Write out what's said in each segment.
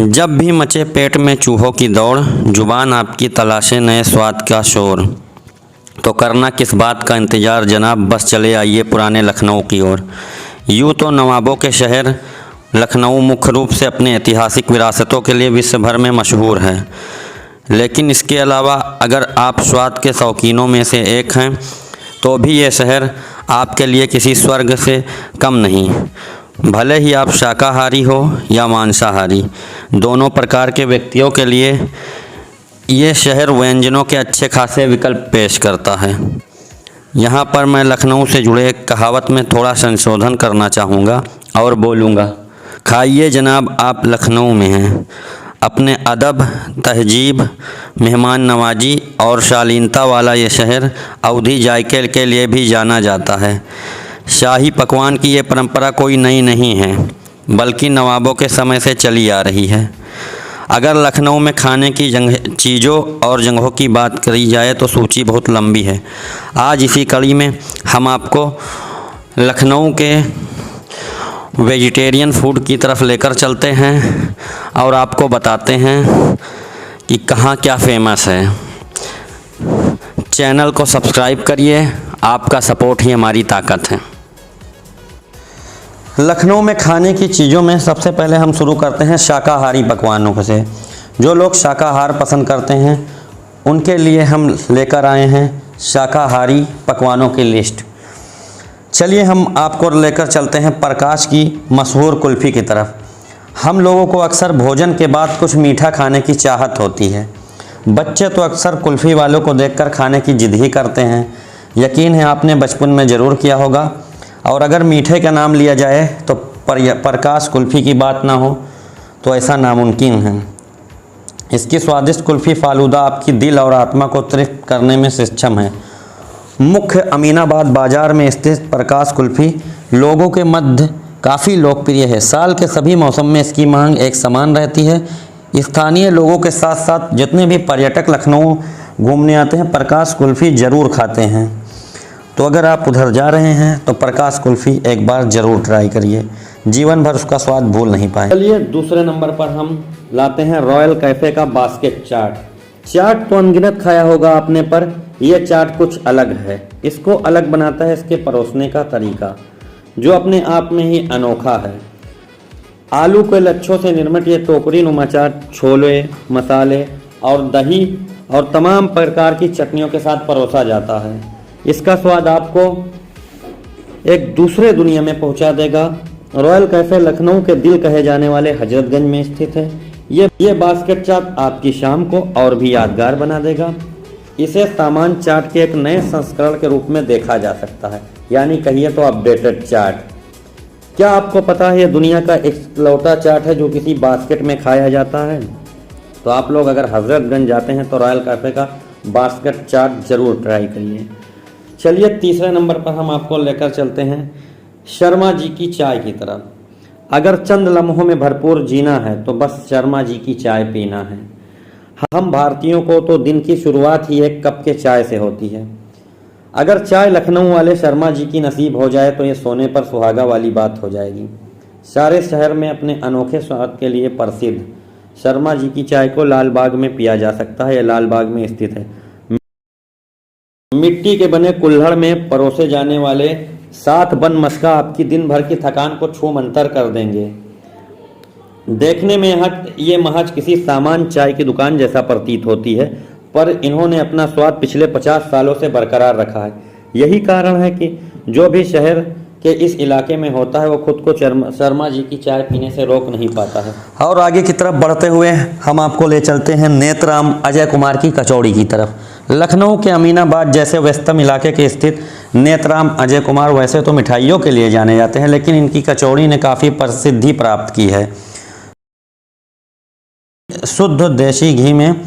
जब भी मचे पेट में चूहों की दौड़, जुबान आपकी तलाशे नए स्वाद का शोर। तो करना किस बात का इंतज़ार जनाब, बस चले आइए पुराने लखनऊ की ओर। यूँ तो नवाबों के शहर लखनऊ मुख्य रूप से अपने ऐतिहासिक विरासतों के लिए विश्व भर में मशहूर है, लेकिन इसके अलावा अगर आप स्वाद के शौकीनों में से एक हैं तो भी ये शहर आपके लिए किसी स्वर्ग से कम नहीं। भले ही आप शाकाहारी हो या मांसाहारी, दोनों प्रकार के व्यक्तियों के लिए ये शहर व्यंजनों के अच्छे खासे विकल्प पेश करता है। यहाँ पर मैं लखनऊ से जुड़े एक कहावत में थोड़ा संशोधन करना चाहूँगा और बोलूँगा, खाइए जनाब आप लखनऊ में हैं। अपने अदब, तहजीब, मेहमान नवाजी और शालीनता वाला ये शहर अवधी जायके के लिए भी जाना जाता है। शाही पकवान की ये परंपरा कोई नई नहीं है, बल्कि नवाबों के समय से चली आ रही है। अगर लखनऊ में खाने की चीज़ों और जगहों की बात करी जाए तो सूची बहुत लंबी है। आज इसी कड़ी में हम आपको लखनऊ के वेजिटेरियन फूड की तरफ लेकर चलते हैं और आपको बताते हैं कि कहाँ क्या फेमस है। चैनल को सब्सक्राइब करिए, आपका सपोर्ट ही हमारी ताकत है। लखनऊ में खाने की चीज़ों में सबसे पहले हम शुरू करते हैं शाकाहारी पकवानों से। जो लोग शाकाहार पसंद करते हैं उनके लिए हम लेकर आए हैं शाकाहारी पकवानों की लिस्ट। चलिए हम आपको लेकर चलते हैं प्रकाश की मशहूर कुल्फ़ी की तरफ। हम लोगों को अक्सर भोजन के बाद कुछ मीठा खाने की चाहत होती है। बच्चे तो अक्सर कुल्फ़ी वालों को देखकर खाने की जिद ही करते हैं। यकीन है आपने बचपन में ज़रूर किया होगा। और अगर मीठे का नाम लिया जाए तो प्रकाश कुल्फ़ी की बात ना हो तो ऐसा नामुमकिन है। इसकी स्वादिष्ट कुल्फ़ी फालूदा आपकी दिल और आत्मा को तृप्त करने में सक्षम है। मुख्य अमीनाबाद बाज़ार में स्थित प्रकाश कुल्फ़ी लोगों के मध्य काफ़ी लोकप्रिय है। साल के सभी मौसम में इसकी मांग एक समान रहती है। स्थानीय लोगों के साथ साथ जितने भी पर्यटक लखनऊ घूमने आते हैं प्रकाश कुल्फ़ी ज़रूर खाते हैं। तो अगर आप उधर जा रहे हैं तो प्रकाश कुल्फ़ी एक बार ज़रूर ट्राई करिए, जीवन भर उसका स्वाद भूल नहीं पाए। चलिए दूसरे नंबर पर हम लाते हैं रॉयल कैफ़े का बास्केट चाट। चाट तो अनगिनत खाया होगा आपने, पर यह चाट कुछ अलग है। इसको अलग बनाता है इसके परोसने का तरीका, जो अपने आप में ही अनोखा है। आलू के लच्छों से निर्मित ये टोकरी नुमा चाट छोले, मसाले और दही और तमाम प्रकार की चटनियों के साथ परोसा जाता है। इसका स्वाद आपको एक दूसरे दुनिया में पहुंचा देगा। रॉयल कैफ़े लखनऊ के दिल कहे जाने वाले हजरतगंज में स्थित है। ये बास्केट चाट आपकी शाम को और भी यादगार बना देगा। इसे सामान्य चाट के एक नए संस्करण के रूप में देखा जा सकता है, यानी कहिए तो अपडेटेड चाट। क्या आपको पता है ये दुनिया का इकलौता चाट है जो किसी बास्केट में खाया जाता है? तो आप लोग अगर हजरतगंज जाते हैं तो रॉयल कैफ़े का बास्केट चाट ज़रूर ट्राई करिए। चलिए तीसरे नंबर पर हम आपको लेकर चलते हैं शर्मा जी की चाय की तरफ। अगर चंद लम्हों में भरपूर जीना है तो बस शर्मा जी की चाय पीना है। हम भारतीयों को तो दिन की शुरुआत ही एक कप के चाय से होती है। अगर चाय लखनऊ वाले शर्मा जी की नसीब हो जाए तो ये सोने पर सुहागा वाली बात हो जाएगी। सारे शहर में अपने अनोखे स्वाद के लिए प्रसिद्ध शर्मा जी की चाय को लाल बाग में पिया जा सकता है। यह लाल बाग में स्थित है। मिट्टी के बने कुल्हड़ में परोसे जाने वाले 7 बन मस्का आपकी दिन भर की थकान को छू मंतर कर देंगे। देखने में ये महज किसी सामान्य चाय की दुकान जैसा प्रतीत होती है, पर इन्होंने अपना स्वाद पिछले 50 सालों से बरकरार रखा है। यही कारण है कि जो भी शहर के इस इलाके में होता है वो खुद को शर्मा जी की चाय पीने से रोक नहीं पाता है। और आगे की तरफ बढ़ते हुए हम आपको ले चलते हैं नेत्राम अजय कुमार की कचौड़ी की तरफ। लखनऊ के अमीनाबाद जैसे व्यस्तम इलाके के स्थित नेत्राम अजय कुमार वैसे तो मिठाइयों के लिए जाने जाते हैं, लेकिन इनकी कचौड़ी ने काफ़ी प्रसिद्धि प्राप्त की है। शुद्ध देसी घी में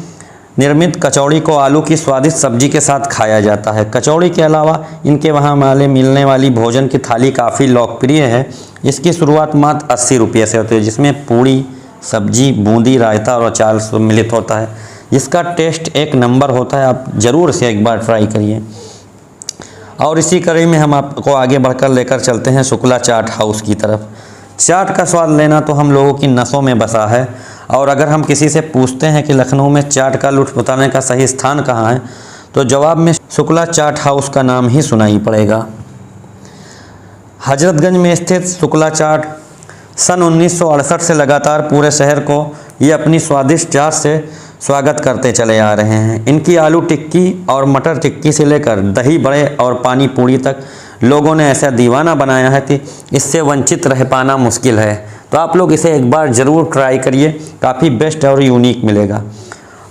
निर्मित कचौड़ी को आलू की स्वादिष्ट सब्जी के साथ खाया जाता है। कचौड़ी के अलावा इनके वहाँ मिलने वाली भोजन की थाली काफ़ी लोकप्रिय है। इसकी शुरुआत मात्र 80 रुपये से होती है, जिसमें पूड़ी, सब्जी, बूंदी, रायता और अचार सम्मिलित होता है। इसका टेस्ट एक नंबर होता है, आप ज़रूर इसे एक बार ट्राई करिए। और इसी कड़ी में हम आपको आगे बढ़कर लेकर चलते हैं शुक्ला चाट हाउस की तरफ। चाट का स्वाद लेना तो हम लोगों की नसों में बसा है। और अगर हम किसी से पूछते हैं कि लखनऊ में चाट का लुत्फ़ उठाने का सही स्थान कहाँ है, तो जवाब में शुक्ला चाट हाउस का नाम ही सुनाई पड़ेगा। हजरतगंज में स्थित शुक्ला चाट सन 1968 से लगातार पूरे शहर को ये अपनी स्वादिष्ट चाट से स्वागत करते चले आ रहे हैं। इनकी आलू टिक्की और मटर टिक्की से लेकर दही बड़े और पानी पूड़ी तक लोगों ने ऐसा दीवाना बनाया है कि इससे वंचित रह पाना मुश्किल है। तो आप लोग इसे एक बार ज़रूर ट्राई करिए, काफ़ी बेस्ट और यूनिक मिलेगा।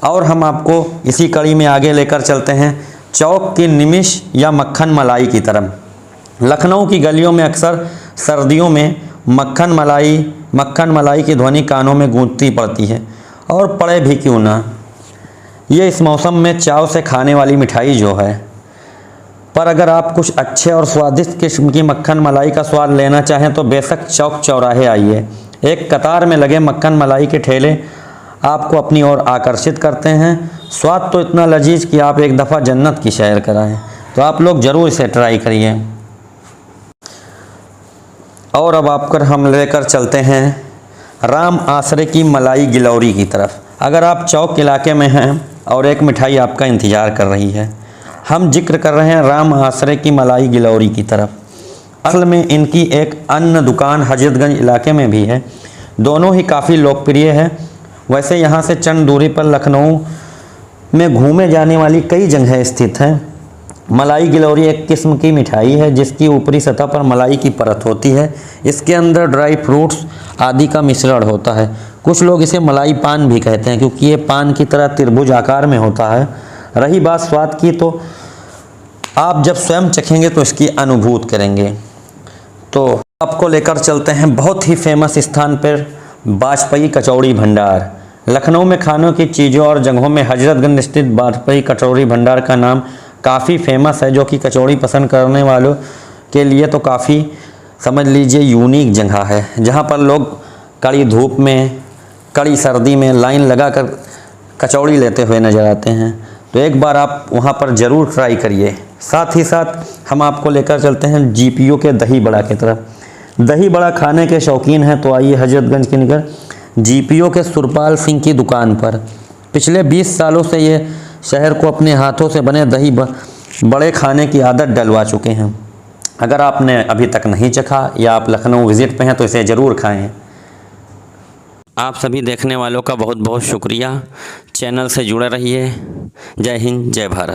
और हम आपको इसी कड़ी में आगे लेकर चलते हैं चौक की निमिष या मक्खन मलाई की तरफ। लखनऊ की गलियों में अक्सर सर्दियों में मक्खन मलाई की ध्वनि कानों में गूंजती पड़ती है, और पड़े भी क्यों ना। ये इस मौसम में चाव से खाने वाली मिठाई जो है। पर अगर आप कुछ अच्छे और स्वादिष्ट किस्म की मक्खन मलाई का स्वाद लेना चाहें तो बेशक चौक चौराहे आइए। एक कतार में लगे मक्खन मलाई के ठेले आपको अपनी ओर आकर्षित करते हैं। स्वाद तो इतना लजीज कि आप एक दफ़ा जन्नत की सैर कराएं। तो आप लोग ज़रूर इसे ट्राई करिए। और अब आपकर हम लेकर चलते हैं राम आसरे की मलाई गिलौरी की तरफ। अगर आप चौक इलाके में हैं और एक मिठाई आपका इंतज़ार कर रही है, हम जिक्र कर रहे हैं राम आसरे की मलाई गिलौरी की तरफ। असल में इनकी एक अन्य दुकान हजरतगंज इलाके में भी है। दोनों ही काफ़ी लोकप्रिय है। वैसे यहाँ से चंद दूरी पर लखनऊ में घूमे जाने वाली कई जगह स्थित हैं। मलाई गिलौरी एक किस्म की मिठाई है जिसकी ऊपरी सतह पर मलाई की परत होती है। इसके अंदर ड्राई फ्रूट्स आदि का मिश्रण होता है। कुछ लोग इसे मलाई पान भी कहते हैं क्योंकि ये पान की तरह त्रिभुज आकार में होता है। रही बात स्वाद की, तो आप जब स्वयं चखेंगे तो इसकी अनुभूति करेंगे। तो आपको लेकर चलते हैं बहुत ही फेमस स्थान पर, वाजपेयी कचौड़ी भंडार। लखनऊ में खानों की चीज़ों और जगहों में हजरतगंज स्थित वाजपेयी कचौड़ी भंडार का नाम काफ़ी फेमस है, जो कि कचौड़ी पसंद करने वालों के लिए तो काफ़ी समझ लीजिए यूनिक जगह है, जहाँ पर लोग कड़ी धूप में, कड़ी सर्दी में लाइन लगाकर कचौड़ी लेते हुए नज़र आते हैं। तो एक बार आप वहाँ पर ज़रूर ट्राई करिए। साथ ही साथ हम आपको लेकर चलते हैं जीपीओ के दही बड़ा की तरफ। दही बड़ा खाने के शौकीन हैं तो आइए हजरतगंज के निकट जीपीओ के सुरपाल सिंह की दुकान पर। पिछले 20 सालों से ये शहर को अपने हाथों से बने दही बड़े खाने की आदत डलवा चुके हैं। अगर आपने अभी तक नहीं चखा या आप लखनऊ विज़िट पे हैं तो इसे ज़रूर खाएं। आप सभी देखने वालों का बहुत बहुत शुक्रिया। चैनल से जुड़े रहिए। जय हिंद, जय भारत।